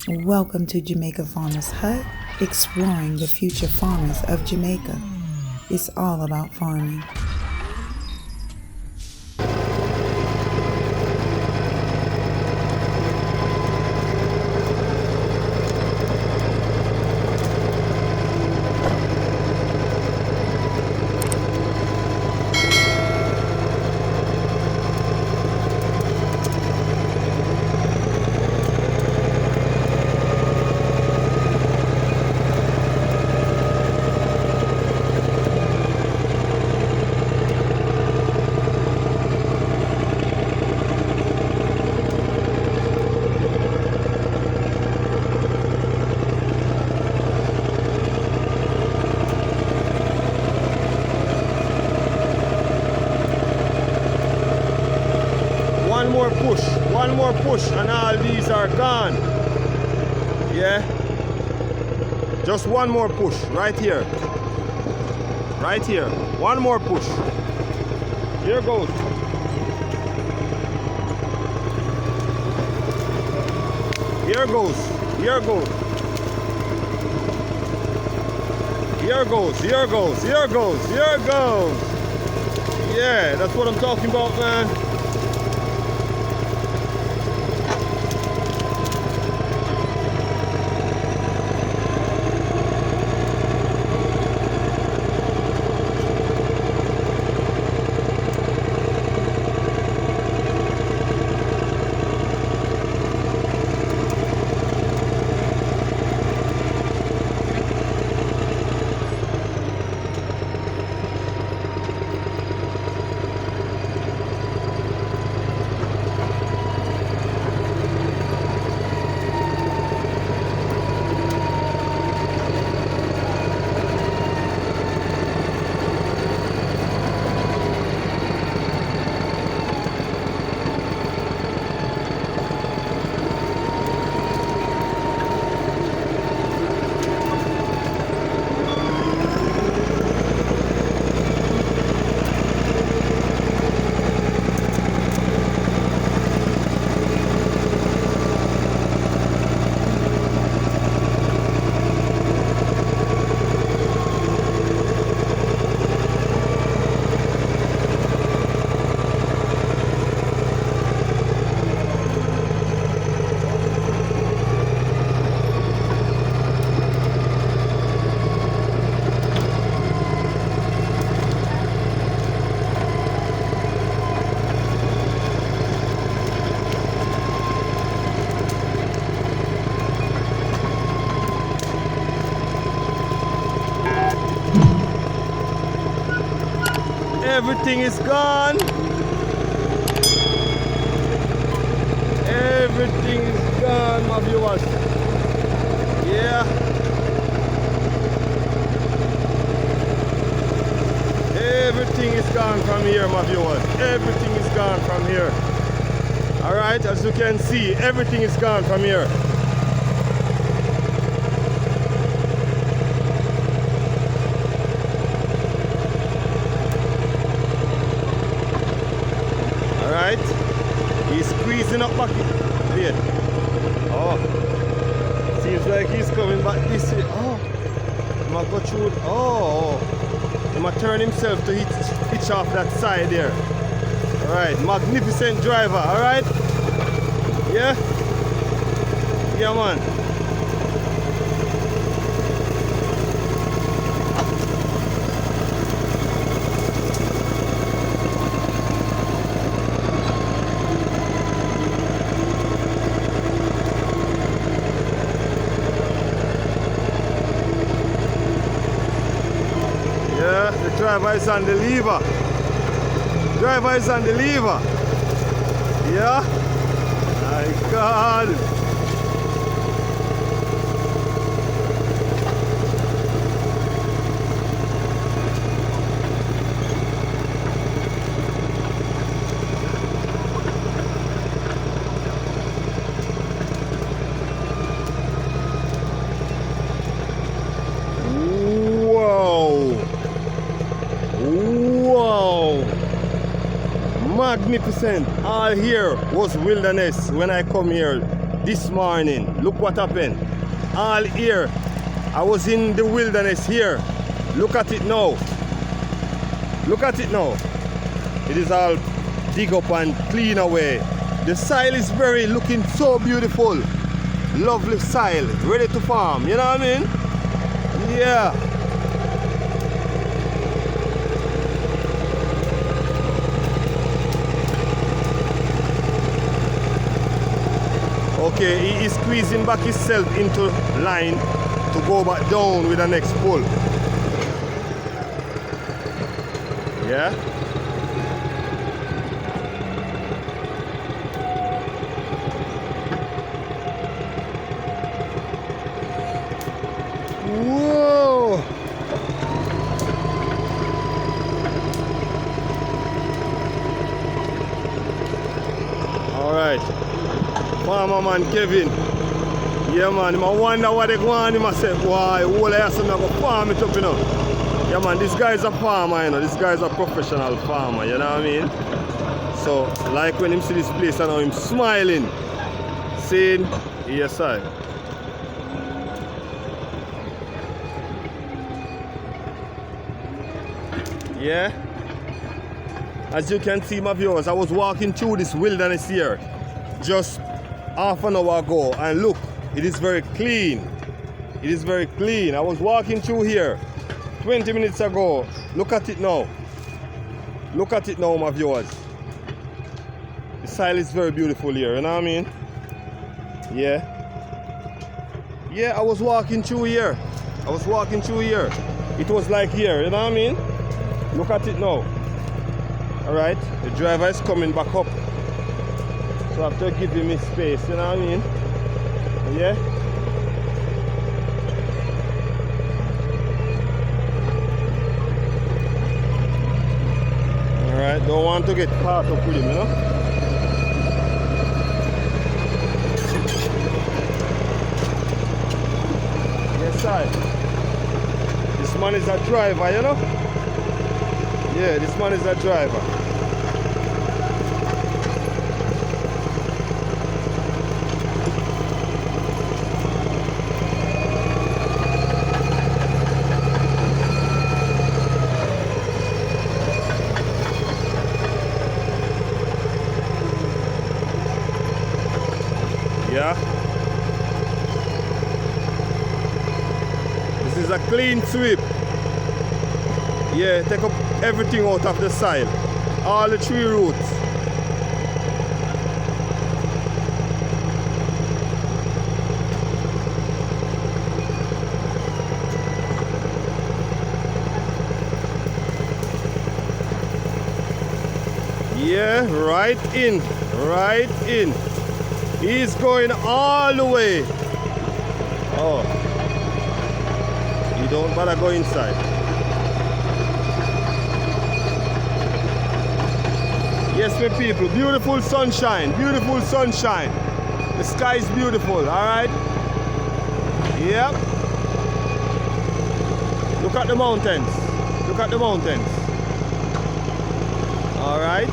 Welcome to Jamaica Farmers Hut, exploring the future farmers of Jamaica. It's all about farming. One more push and all these are gone. Yeah, just one more push right here, one more push. Here goes. Here goes. Here goes. Here goes. Here goes. Here goes. Here goes. Yeah, that's what I'm talking about, man. Everything is gone. Everything is gone, my viewers. Yeah. Everything is gone from here, my viewers. Everything is gone from here. Alright, as you can see, everything is gone from here. He's squeezing up back. Wait. Oh. Seems like he's coming back this way. Oh. He might go through. Oh. He might turn himself to hitch off that side there. Alright. Magnificent driver. Alright. Yeah. Yeah, man. Driver is on the lever. Driver is on the lever. Yeah. My God. Magnificent. All here was wilderness when I come here this morning. Look what happened. All here. I was in the wilderness here. Look at it now. Look at it now. It is all dig up and clean away. The soil is very looking so beautiful. Lovely soil, ready to farm. You know what I mean? Yeah. Okay, he is squeezing back himself into line to go back down with the next pull. Yeah. Whoa. All right. Farmer man Kevin. Yeah man, I wonder what they go on. I say, why, all I have to go farm it up, you know. Yeah man, this guy's a farmer, you know. This guy's a professional farmer, you know what I mean? So, like when him see this place, I know him smiling. Saying, yes I. Yeah. As you can see, my viewers, I was walking through this wilderness here just half an hour ago, and look, it is very clean. It is very clean. I was walking through here 20 minutes ago. Look at it now. Look at it now, my viewers. The soil is very beautiful here, you know what I mean? Yeah. Yeah, I was walking through here. I was walking through here. It was like here, you know what I mean? Look at it now. Alright, the driver is coming back up. So I have to give him his space, you know what I mean? Yeah? Alright, don't want to get caught up with him, you know? Yes, sir. This man is a driver, you know? Yeah, this man is a driver. Yeah. This is a clean sweep. Yeah, take up everything out of the soil. All the tree roots. Yeah, right in, right in. He's going all the way. Oh, you don't bother go inside. Yes, my people, beautiful sunshine, beautiful sunshine. The sky is beautiful, all right? Yep. Look at the mountains. Look at the mountains. All right.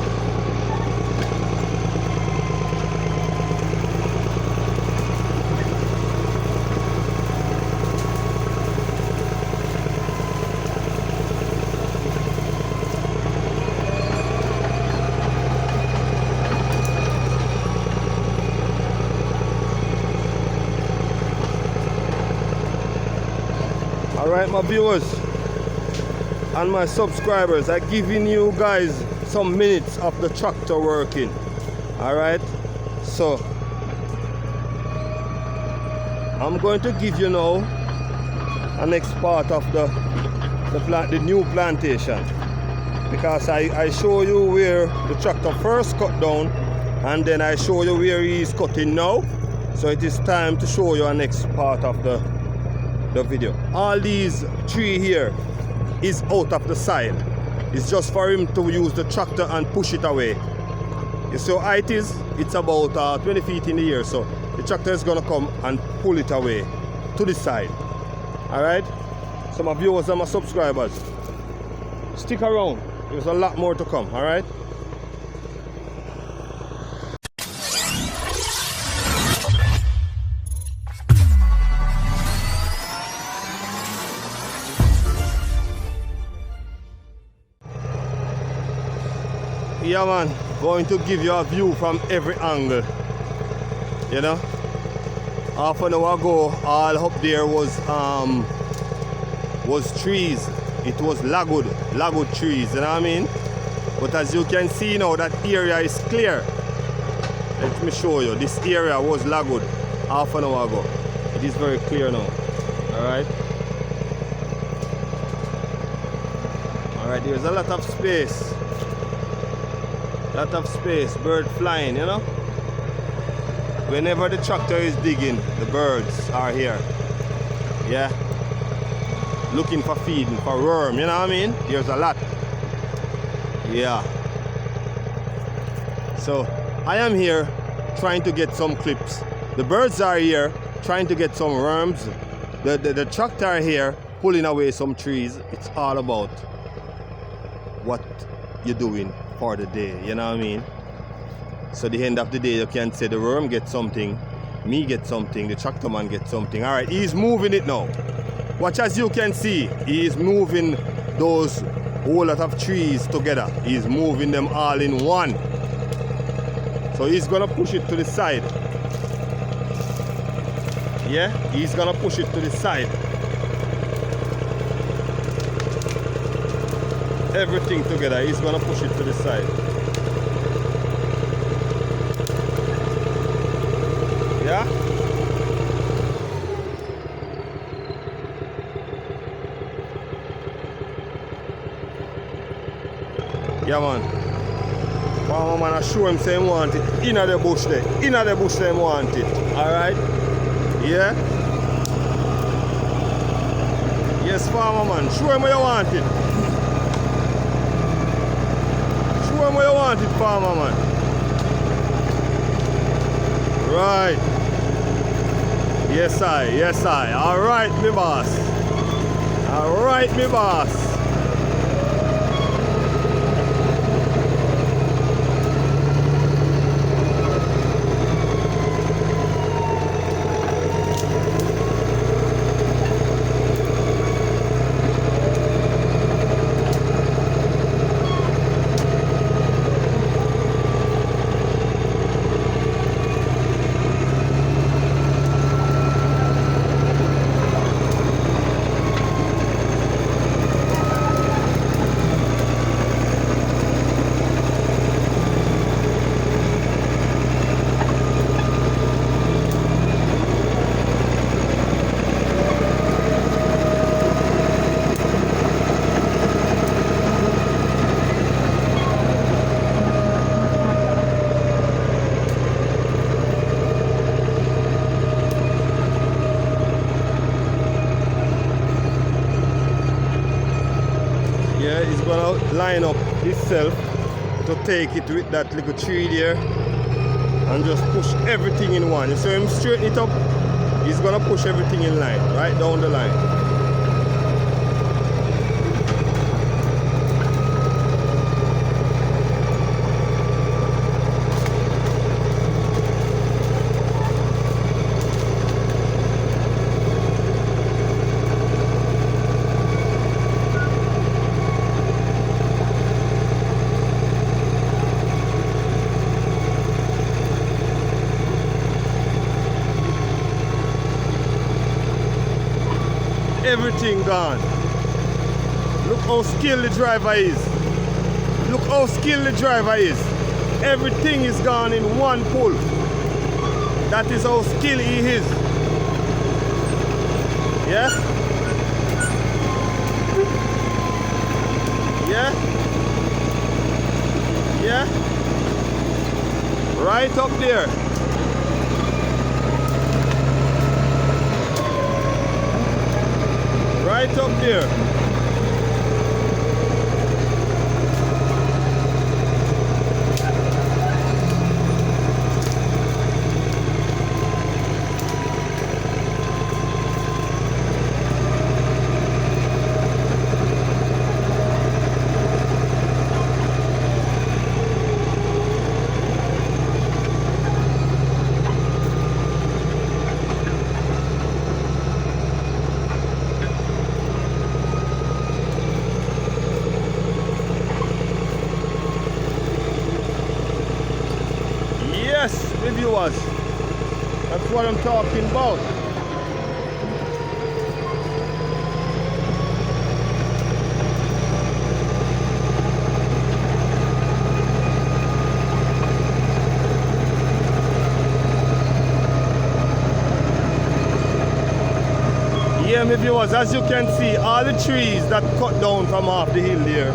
Alright, my viewers and my subscribers, I'm giving you guys some minutes of the tractor working. Alright, so I'm going to give you now the next part of the new plantation, because I show you where the tractor first cut down and then I show you where he is cutting now. So it is time to show you the next part of the video. All these tree here is out of the soil. It's just for him to use the tractor and push it away. You see how high it is? It's about 20 feet in the air, so the tractor is gonna come and pull it away to the side. Alright? So my viewers and my subscribers, stick around. There's a lot more to come, alright? Yeah, man. Going to give you a view from every angle. You know? Half an hour ago, all up there was trees. It was lagwood trees, you know what I mean? But as you can see now, that area is clear. Let me show you. This area was lagwood half an hour ago. It is very clear now. Alright? Alright, there's a lot of space. Lot of space. Bird flying, you know? Whenever the tractor is digging, the birds are here. Yeah? Looking for feeding, for worm, you know what I mean? There's a lot. Yeah. So, I am here trying to get some clips. The birds are here trying to get some worms. The tractor here pulling away some trees. It's all about what you're doing for the day, you know what I mean? So the end of the day, you can say the worm gets something, me get something, the tractor man gets something. All right, he's moving it now. Watch, as you can see, he is moving those whole lot of trees together. He's moving them all in one. So he's gonna push it to the side. Yeah, he's gonna push it to the side. Everything together, he's gonna push it to the side. Yeah? Yeah, man. Farmer man, I show him say he want it. Inna the bush there. Inna the bush there he want it. Alright? Yeah? Yes, farmer man. Show him where you want it. Show him where you want it, farmer man. Right. Yes, I. Alright, me boss. Alright, me boss. Line up itself to take it with that little tree there and just push everything in one. You see him straighten it up, he's gonna push everything in line, right down the line. Everything gone. Look how skilled the driver is. Look how skilled the driver is. Everything is gone in one pull. That is how skilled he is. Yeah? Yeah? Yeah? Right up there. Right up there. what I'm talking about. Yeah, my viewers, as you can see, all the trees that cut down from off the hill there,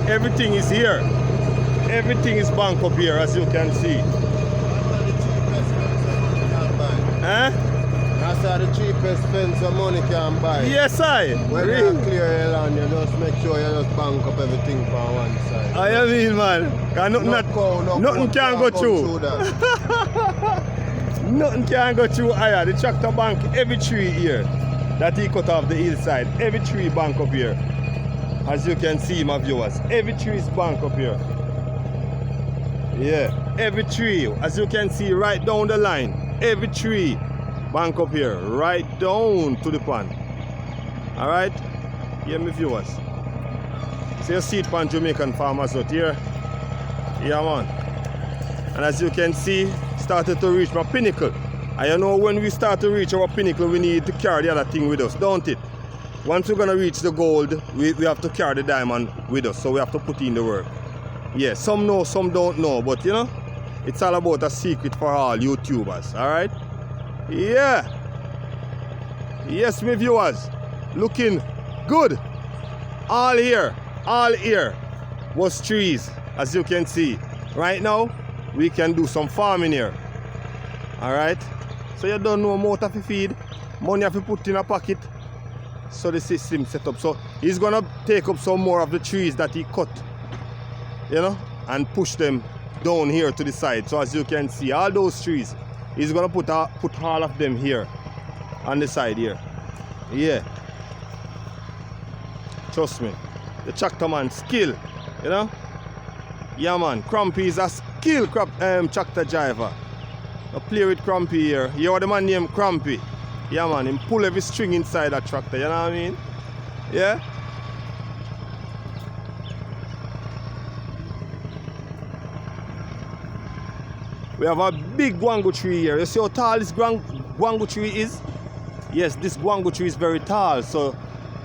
everything is here. Everything is banked up here, as you can see. Huh? That's the cheapest fence of money can buy. Yes, I. When Really? you clear your land, you just make sure you just bank up everything from one side. I mean, man. Nothing can go through. Nothing can go through higher. The tractor bank every tree here that he cut off the hillside. Every tree bank up here. As you can see, my viewers. Every tree is bank up here. Yeah. Every tree. As you can see right down the line. Every tree bank up here. Right down to the pond. Alright? Yeah, my viewers. So you see it on Jamaican farmers out here. Yeah, man. And as you can see, started to reach my pinnacle. And you know, when we start to reach our pinnacle, we need to carry the other thing with us, don't it? Once we're going to reach the gold, we have to carry the diamond with us. So we have to put in the work. Yeah, some know, some don't know. But you know, it's all about a secret for all YouTubers. Alright? Yeah. Yes, my viewers. Looking good. All here was trees, as you can see. Right now, we can do some farming here. Alright? So you don't know more to feed, money have to put in a pocket. So the system set up. So he's gonna take up some more of the trees that he cut, you know, and push them down here to the side. So as you can see, all those trees, he's gonna put all of them here on the side here. Yeah. Trust me. The tractor man skill, you know? Yeah, man. Crumpy is a skill tractor driver. I play with Crumpy here. You are the man named Crumpy. Yeah, man. Him pull every string inside that tractor. You know what I mean? Yeah? We have a big guango tree here. You see how tall this guango tree is? Yes, this guango tree is very tall. So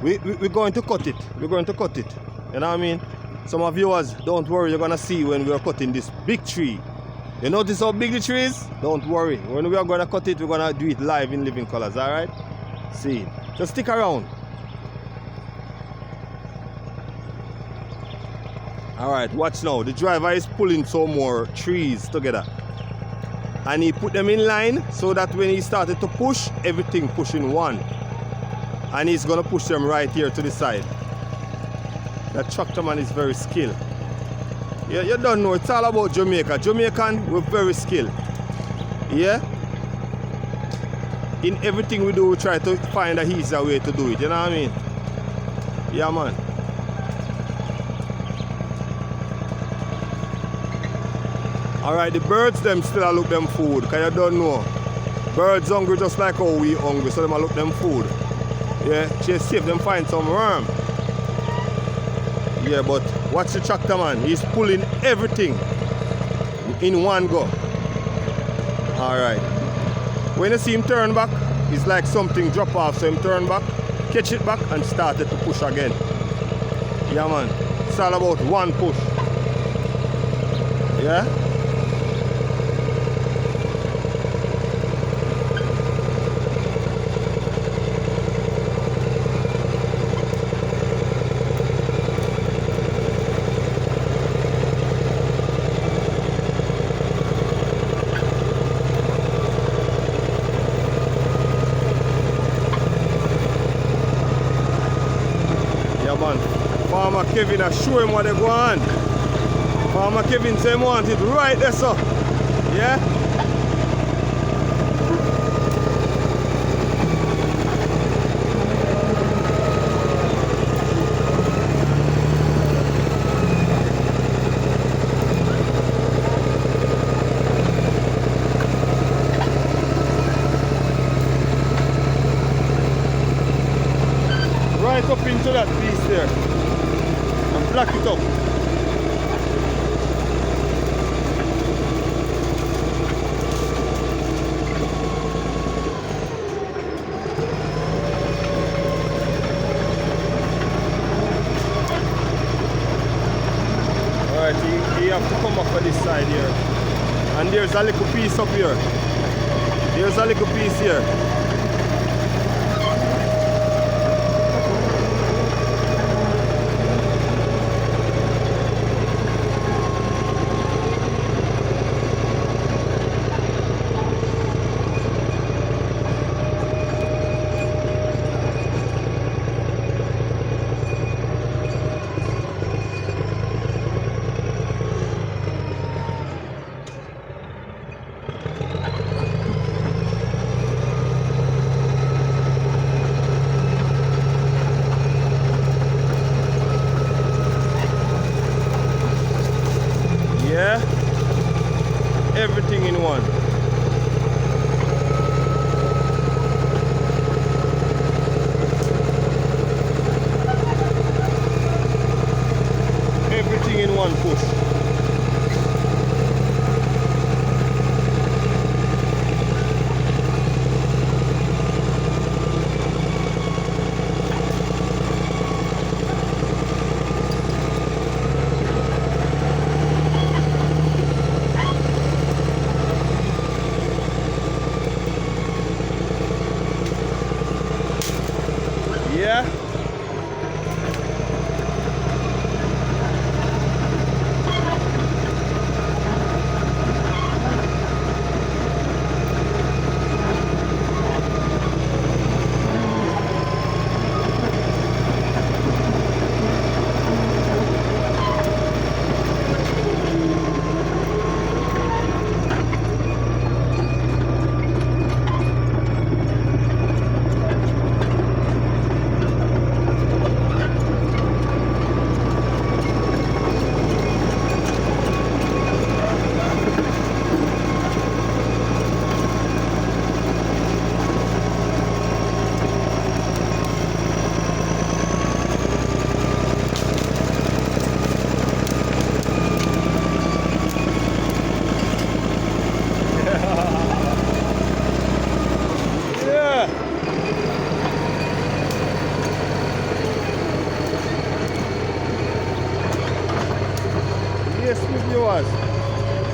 we're going to cut it. We're going to cut it. You know what I mean? Some of viewers, don't worry, you're gonna see when we are cutting this big tree. You notice how big the tree is? Don't worry. When we are gonna cut it, we're gonna do it live in living colors, alright? See. Just stick around. Alright, watch now. The driver is pulling some more trees together. And he put them in line so that when he started to push, everything push in one. And he's gonna push them right here to the side. That tractor man is very skilled. Yeah, you don't know, it's all about Jamaica. Jamaican, we're very skilled. Yeah? In everything we do, we try to find a easier way to do it, you know what I mean? Yeah, man. Alright, the birds them still look them food, because you don't know. Birds hungry just like how we hungry, so them look them food. Yeah, just see if them find some worm. Yeah, but watch the tractor man. He's pulling everything in one go. Alright. When you see him turn back, it's like something drop off. So him turn back, catch it back and started to push again. Yeah, man. It's all about one push. Yeah? Farmer Kevin, I show him what they go on. Farmer Kevin say he want it right there, so. Yeah? Right up into that piece there. And block it up. there's a little piece up here. There's a little piece here. Yeah, everything in one. Everything in one push. Yeah. Yes, my viewers,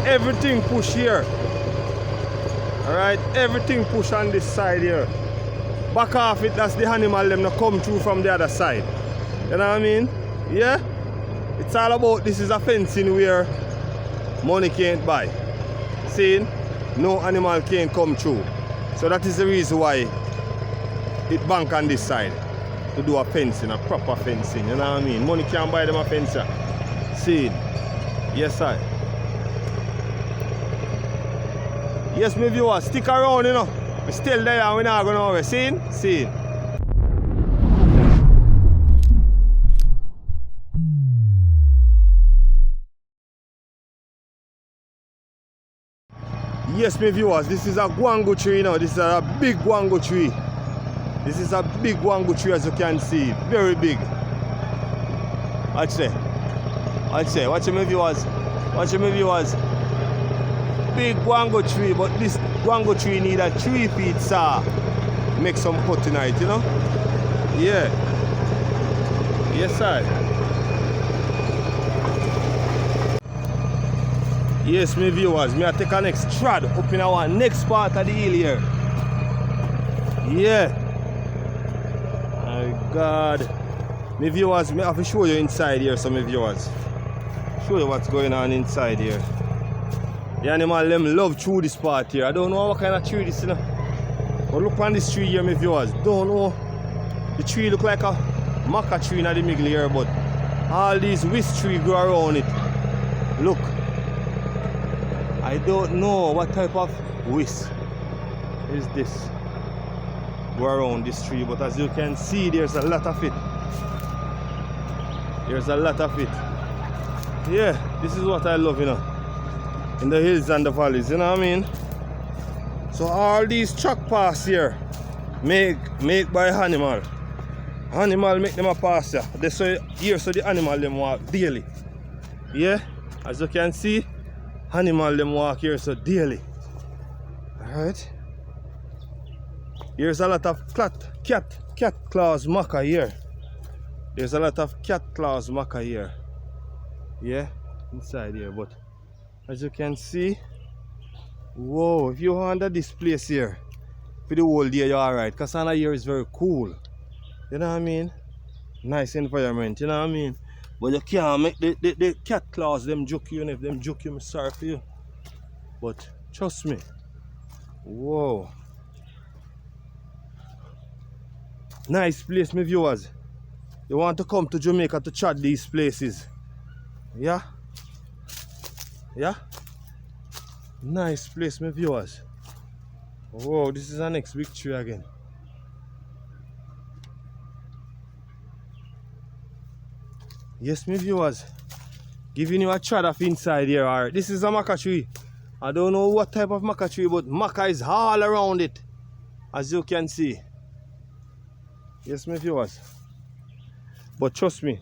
everything push here. Alright, everything push on this side here. Back off it, that's the animal them not come through from the other side. You know what I mean? Yeah? It's all about, this is a fencing where money can't buy. See? No animal can't come through. So that is the reason why it bank on this side. To do a fencing, a proper fencing. You know what I mean? Money can't buy them a fence. See? Yes, sir. Yes, my viewers, stick around, you know. We're still there and we're not going over. See? See? Yes, my viewers, this is a guango tree, you know. This is a big guango tree. This is a big guango tree, as you can see. Very big. Watch there. Watch there. Watch my viewers. Watch my viewers. Big guango tree, but this guango tree need a 3 feet saw. Make some cut tonight, you know? Yeah. Yes, sir. Yes, my viewers, me I take a next trad up in our next part of the hill here. Yeah. My God. My viewers, me have to show you inside here, so my viewers. Show you what's going on inside here. The animal them love through this part here. I don't know what kind of tree this is, you know. But look on this tree here, my viewers. Don't know. The tree look like a maca tree in the middle here, but all these whisk trees grow around it. Look. I don't know what type of whisk is this. Go around this tree, but as you can see, there's a lot of it. There's a lot of it. Yeah, this is what I love, you know. In the hills and the valleys, you know what I mean? So all these truck pass here make by animal. Animal make them a pass here. They say here so the animal them walk daily. Yeah, as you can see, animal them walk here so daily. Alright. Here's a lot of cat claws maca here. There's a lot of cat claws maca here. Yeah, inside here, but as you can see, Whoa, if you're under this place here for the whole day, you're alright. Because under here is very cool. You know what I mean? Nice environment, you know what I mean? But you can't make the cat claws them joke you, and if them joke you, I'm sorry for you. But trust me. Whoa. Nice place, my viewers. You want to come to Jamaica to chat these places. Yeah? Yeah? Nice place, my viewers. Whoa, this is our next big tree again. Yes, my viewers. Giving you a chat of inside here. Alright, this is a maca tree. I don't know what type of maca tree, but maca is all around it. As you can see. Yes, my viewers. But trust me.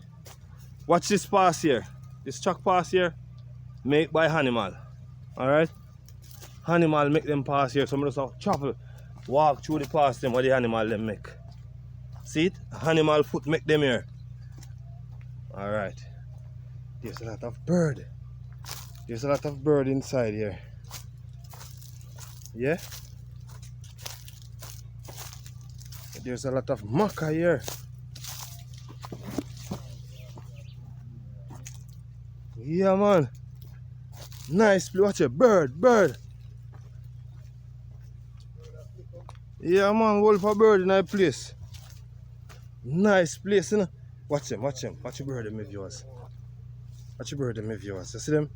Watch this pass here. This truck pass here. Made by animal. Alright? Animal make them pass here. Some of us travel. Walk through the pass them what the animal them make. See it? Animal foot make them here. Alright. There's a lot of bird. There's a lot of bird inside here. Yeah? There's a lot of maca here. Yeah, man. Nice. Watch it. Bird. Yeah, man. Wolf a bird in a place. Nice place, you know. Watch him. Watch the bird in my viewers. Watch the bird in my viewers. You see them?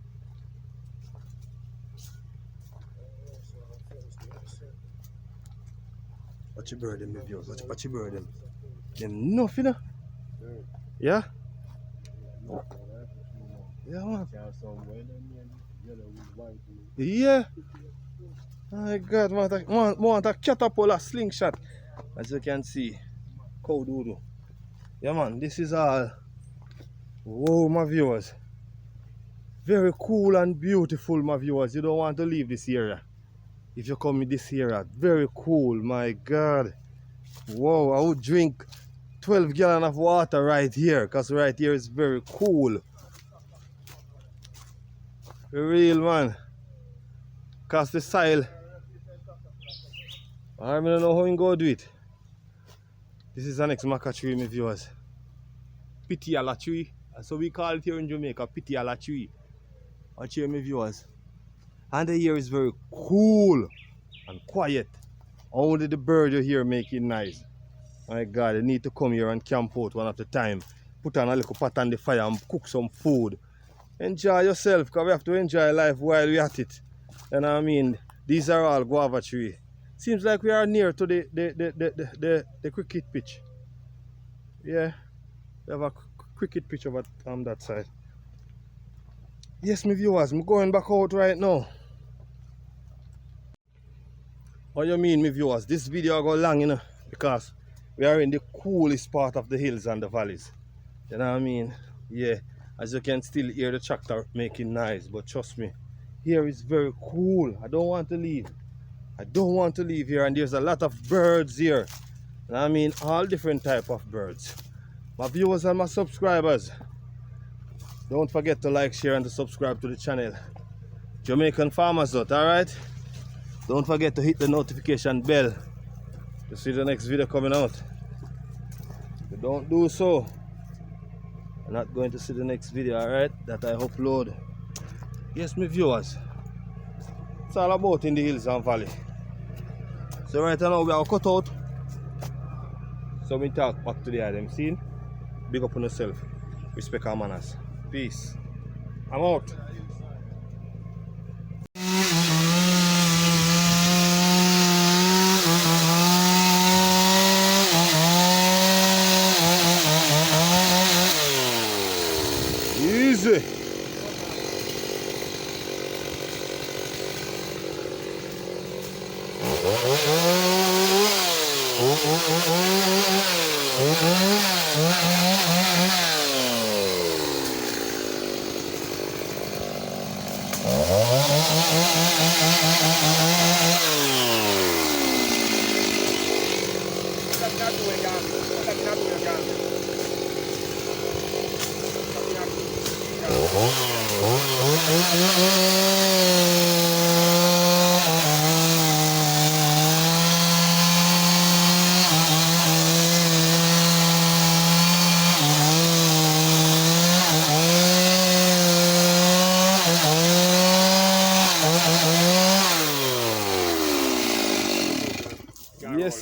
Watch the bird in my viewers. Watch the bird in. Them nothing, you know. Yeah? Yeah, man. Yeah. My God, want a catapult, a slingshot. As you can see. Cow doodle. Yeah, man, this is all. Whoa, my viewers. Very cool and beautiful, my viewers. You don't want to leave this area. If you come in this area, very cool, my God. Whoa, I would drink 12 gallons of water right here, because right here is very cool. For real, man. Because the soil, I don't know how you go do it. This is the next maca tree, my viewers. PT.2 tree. So we call it here in Jamaica, PT.2 tree. Watch here, my viewers. And the air is very cool and quiet. Only the bird you hear making noise. My God, you need to come here and camp out one at a time. Put on a little pot on the fire and cook some food. Enjoy yourself, because we have to enjoy life while we're at it. You know what I mean? These are all guava tree. Seems like we are near to the cricket pitch. Yeah, we have a cricket pitch over on that side. Yes, my viewers, I'm going back out right now. What you mean, my viewers? This video go long, you know, because we are in the coolest part of the hills and the valleys. You know what I mean? Yeah, as you can still hear the tractor making noise, but trust me, here is very cool. I don't want to leave. I don't want to leave here, and there's a lot of birds here. And I mean, all different type of birds. My viewers and my subscribers, don't forget to like, share, and to subscribe to the channel. Jamaican Farmers Hut, alright? Don't forget to hit the notification bell to see the next video coming out. If you don't do so, you're not going to see the next video, alright? That I upload. Yes, my viewers. It's all about in the hills and valley. So right now we are cut out. So we talk back to the item scene. Big up on yourself. Respect our manners. Peace. I'm out. Easy.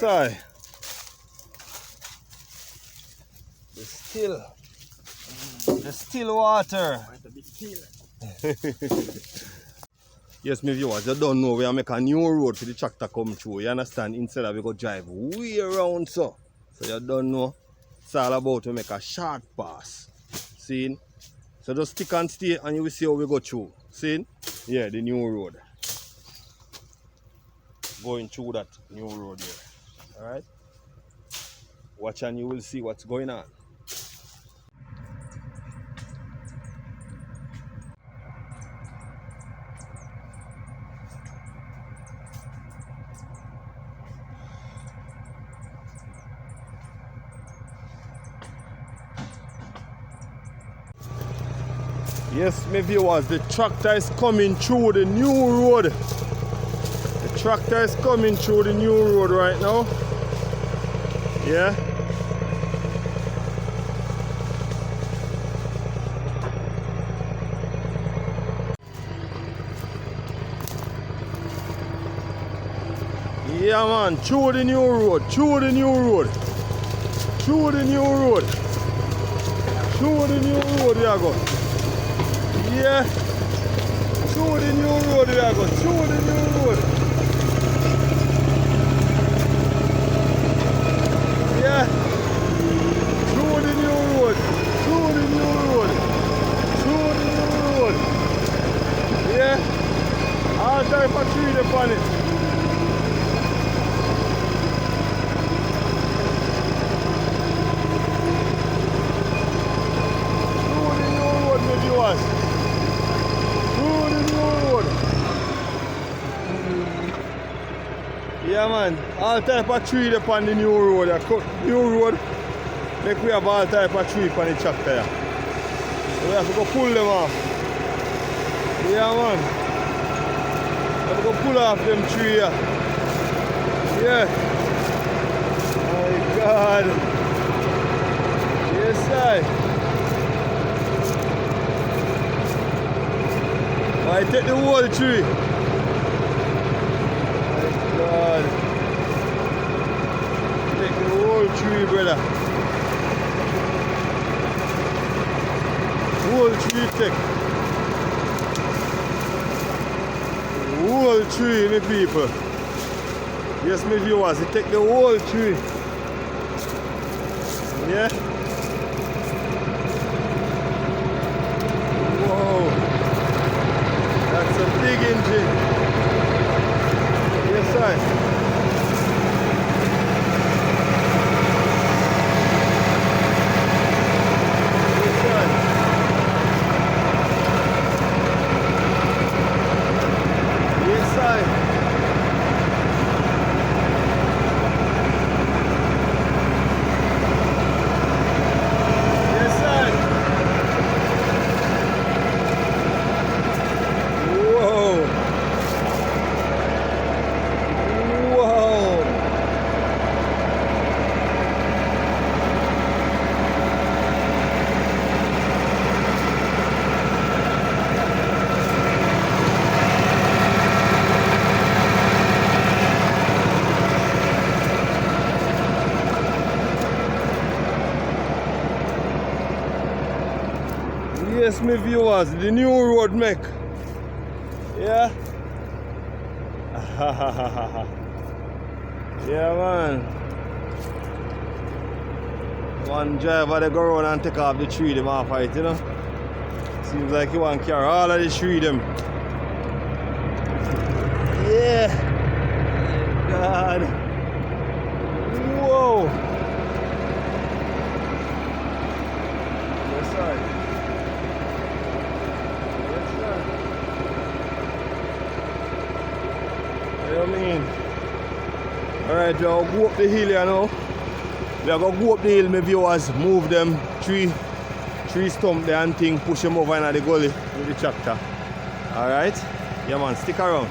sir. The still water. Yes, my viewers, you don't know we are making a new road for the tractor come through. You understand? Instead of we go drive way around so. So you don't know. It's all about to make a short pass. See? So just stick and stay and you will see how we go through. See? Yeah, the new road. Going through that new road here. Alright? Watch and you will see what's going on. Yes, my viewers, the tractor is coming through the new road. The tractor is coming through the new road right now. Yeah. Yeah, man, through the new road, through the new road, through the new road, through the new road, we are going. Yeah, through the new road we are going, through the new road. Yeah, through the new road, through the new road, through the new road. Yeah, all type of tree upon it. Through the new road, my viewers. Yeah, man, all type of tree upon the new road. New road, make we have all type of tree upon the tractor. So we have to go pull them off. Yeah, man. We have to go pull off them tree here. Yeah. My God. Yes, sir. I take the whole tree. God. Take the whole tree, brother. Whole tree take. Whole tree, my people. Yes, my viewers, it take the whole tree. Yeah. Whoa. That's a big engine. Yes, sir. Yes, sir. Yes, sir. Yes, sir. Whoa. Yes, my viewers, the new road make. Yeah. Yeah, man. One driver they go around and take off the tree them off it, you know. Seems like you want to carry all of the tree them. Yeah. God. Whoa. Yes, sir. You know what I mean? Alright, we'll go up the hill here now. We are going to go up the hill, my viewers, move them tree stump there and thing, push them over in the gully with the tractor. Alright? Yeah, man, stick around.